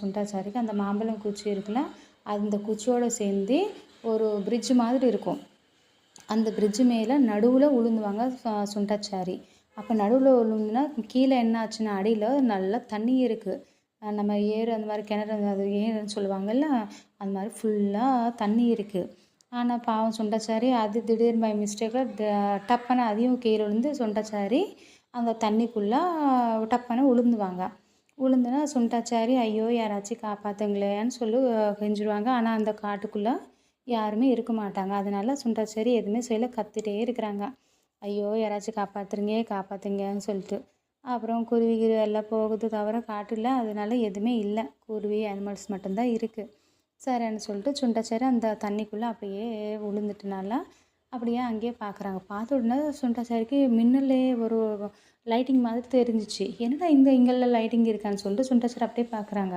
சுண்டாச்சாரிக்கு அந்த மாம்பழம் குச்சி இருக்குல்ல, அந்த குச்சியோடு சேர்ந்து ஒரு பிரிட்ஜ் மாதிரி இருக்கும். அந்த பிரிட்ஜு மேலே நடுவில் விழுந்துவாங்க சுண்டாச்சாரி. அப்போ நடுவில் விழுந்துன்னா கீழே என்ன ஆச்சுன்னா அடியில் நல்லா தண்ணி இருக்குது. நம்ம ஏறு அந்த மாதிரி கிணறு அது ஏறுன்னு சொல்லுவாங்கள்ல, அது மாதிரி ஃபுல்லாக தண்ணி இருக்குது. ஆனால் பாவம் சுண்டாச்சாரி அது திடீர்னு பை மிஸ்டேக்கில் டப்புன்னு அதையும் கீழே விழுந்து சுண்டாச்சாரி அந்த தண்ணிக்குள்ளே டப்புன்னு விழுந்துவாங்க. விழுந்துன்னா சுண்டாச்சாரி ஐயோ யாராச்சும் காப்பாற்றுங்களேன்னு சொல்லி கெஞ்சிருவாங்க. ஆனால் அந்த காட்டுக்குள்ளே யாருமே இருக்க மாட்டாங்க. அதனால சுண்டாச்சாரி எதுவுமே செய்யல, கத்திட்டே இருக்கிறாங்க, ஐயோ யாராச்சும் காப்பாற்றுங்கன்னு சொல்லிட்டு. அப்புறம் குருவி எல்லாம் போகுது தவிர காட்டில் அதனால எதுவுமே இல்லை, குருவி அனிமல்ஸ் மட்டும்தான் இருக்குது. சரின்னு சொல்லிட்டு சுண்டாச்சாரி அந்த தண்ணிக்குள்ளே அப்படியே விழுந்துட்டனால அப்படியே அங்கேயே பார்க்குறாங்க. பார்த்த உடனே சுண்டாச்சாரிக்கு மின்னலே ஒரு லைட்டிங் மாதிரி தெரிஞ்சிச்சு. என்னடா இங்கெல்லாம் லைட்டிங் இருக்கான்னு சொல்லிட்டு சுண்டாச்சாரி அப்படியே பார்க்குறாங்க.